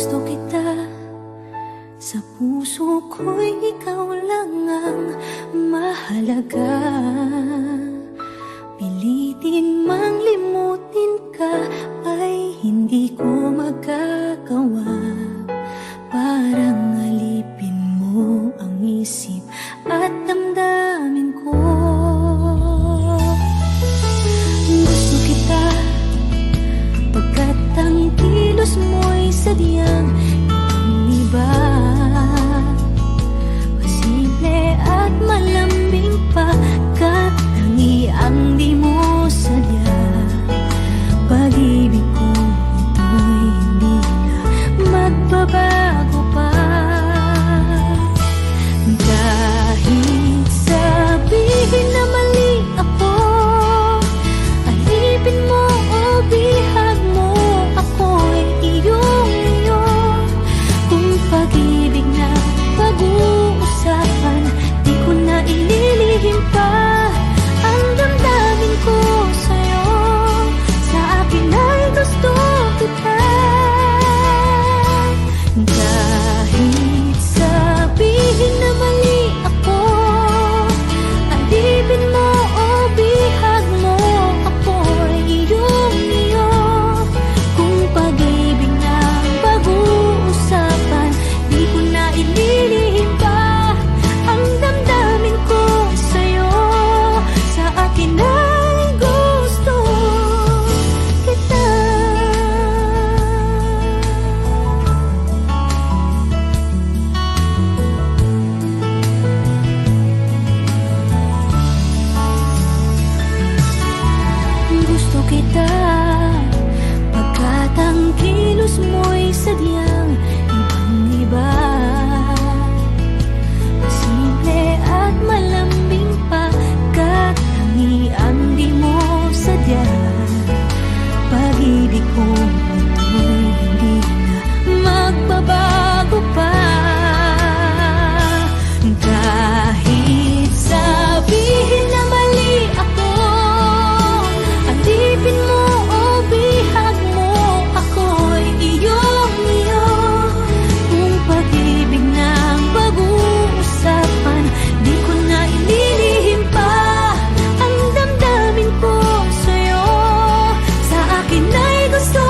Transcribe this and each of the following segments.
Gusto kita, sa puso ko'y ikaw lang ang mahalaga. Pilitin mang limutin ka ay hindi ko magagawa. Parang alipin mo ang isip at damdamin ko. Gusto kita pagkat ang kilos mo'y sadyang ibang-iba. Masimple at malambing pagkat tangi ang di mo sadya. Pag-ibig ko ito'y hindi na magbabago pa. Kahit sabihin na mali ako, alipin mo o bihag mo, ako'y iyong-iyo. Kung pag-ibig na pag-uusapan, di ko na ililihim pa ang damdamin ko sa'yo. Sa akin ay gusto kita. Kahit sabihin na mali ako, alipin mo o bihag mo, ako'y iyong-iyo. Kung pag-ibig na pag-uusapan, di ko na ililihim pa ang damdamin ko sa'yo. Sa akin ay gusto kita. Gusto kita pagkat ang kilos mo'y sadyang ibang-iba. Masimple at malambing pagkat tangi ang di mo sadya. Pag-ibig ko ito'y hindi na magbabago pa. Kahit sabihin na mali ako, alipin mo o bihag mo, ako'y iyong-iyo. Kung pag-ibig na pag-uusapan, di ko na ililihim pa ang damdamin ko sa'yo. Sa akin ay gusto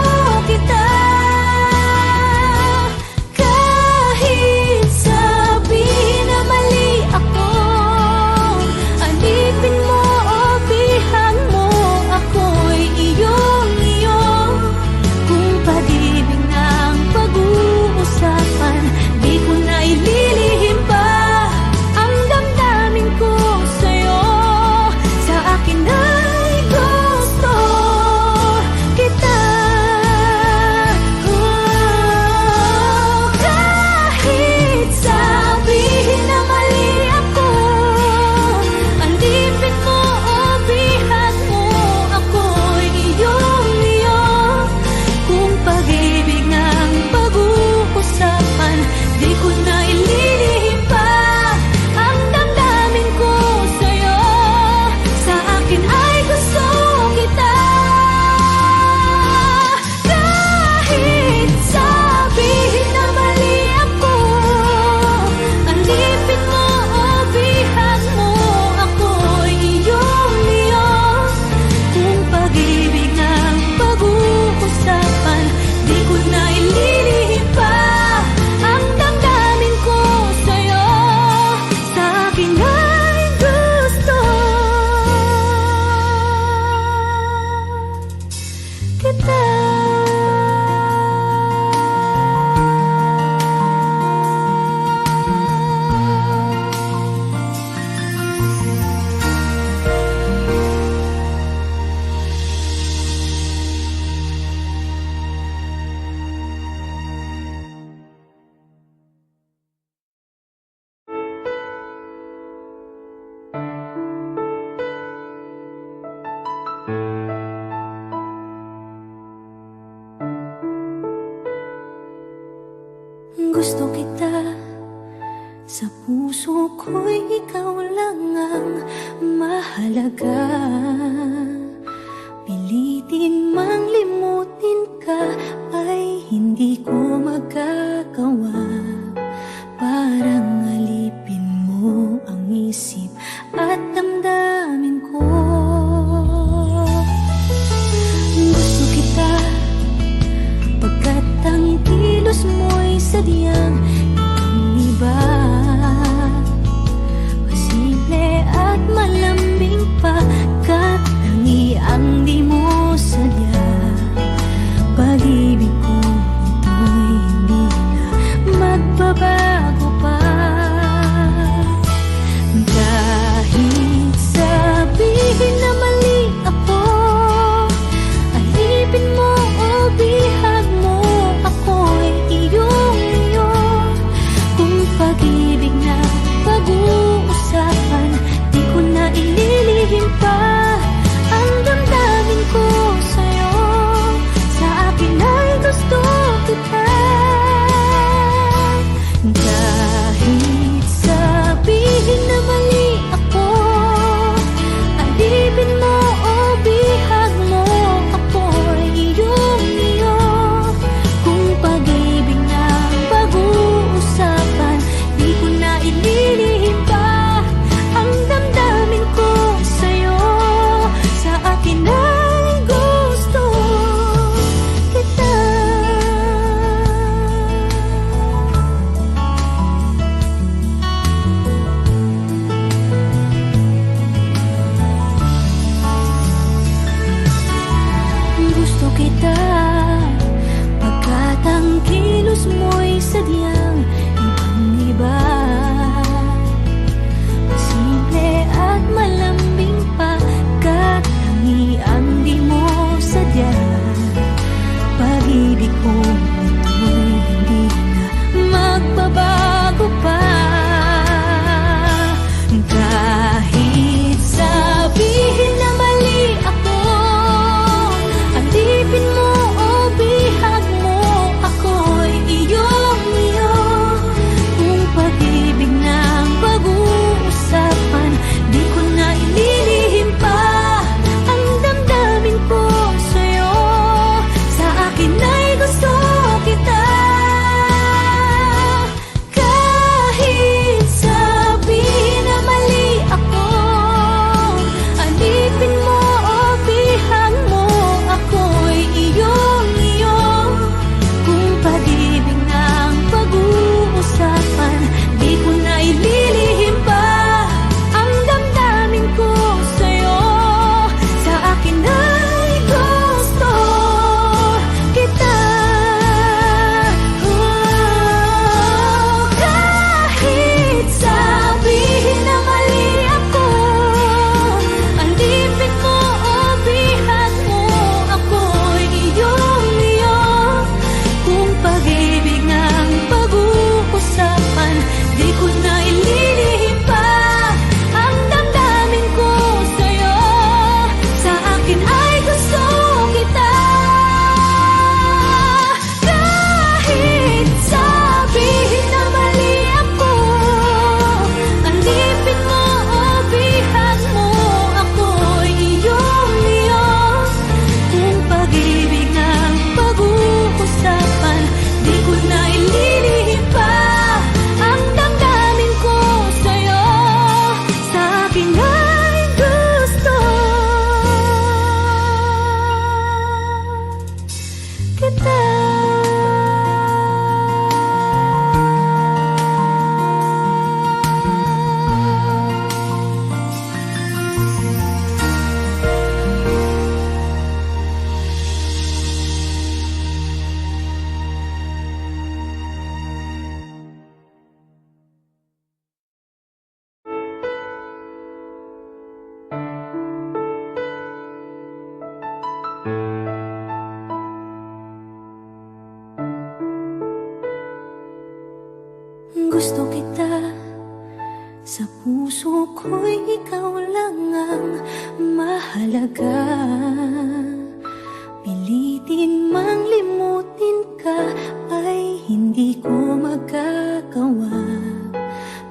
kita. Kahit sabihin na mali ako, alipin mo o bihag mo, ako'y iyong-iyo. Kung pag-ibig na pag-uusapan, di ko na ililihim pa ang damdamin ko sa'yo. Sa akin ay gusto kita. Kahit sabihin na mali ako, alipin mo o bihag mo, ako'y iyong-iyo. Kung pag-ibig ng pag-uusapan, di ko na ililihim pa ang damdamin ko sa'yo. Sa akin ay gusto kita. Kahit sabihin na mali ako, alipin mo o bihag mo, ako'y iyong-iyo. Kung pag-ibig ng pag-uusapan, di ko na ililihim pa ang damdamin ko sa'yo. Sa akin ay gusto kita. Gusto kita, sa puso ko'y ikaw lang ang mahalaga. Pilitin mang limutin ka ay hindi ko magagawa. pag-ibig na pag-uusapan, di ko na ililihim pa ang damdamin ko sa'yo. Sa akin ay gusto kita. Kahit sabihin na mali ako, alipin mo o bihag mo, ako'y iyong-iyo. Kung pag-ibig na pag-uusapan, di ko na ililihim pa ang damdamin ko sa'yo. Sa akin ay gusto kita. Gusto kita pagkat ang kilos mo'y sadyang ibang-iba. Simple at malambing pagkat tangiang di mo sadya. Pag-ibig ko ito'y hindi na magbabago pa. Kahit sabihin na mali ako, alipin mo o bihag mo, ako'y iyong-iyo. Kung pag-ibig na pag-uusapan, di ko na ililihim pa ang damdamin ko sa'yo. Sa akin ay gusto kita. Kahit sabihin na mali ako, alipin mo o bihag mo, ako'y iyong-iyo. Kung pag-ibig na pag-uusapan, di ko na ililihim pa ang damdamin ko sa'yo. Sa akin ay gusto kita. Kahit sabihin na mali ako, alipin mo o bihag mo, ako'y iyong-iyo. Kung pag-ibig na pag-uusapan, di ko na ililihim pa ang damdamin ko sa'yo. Sa akin ay gusto kita. Kahit sabihin na mali ako, alipin mo o bihag mo, ako'y iyong-iyo. Kung pag-ibig na pag-uusapan, di ko na ililihim pa ang damdamin ko sa'yo. Sa akin ay gusto kita. Gusto kita, sa puso ko'y ikaw lang ang mahalaga. Pilitin mang limutin ka ay hindi ko magagawa.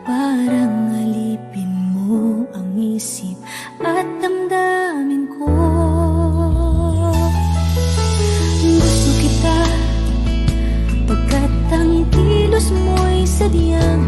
Parang alipin mo ang isip at damdamin ko. Gusto kita pagkat ang kilos mo'y sadyang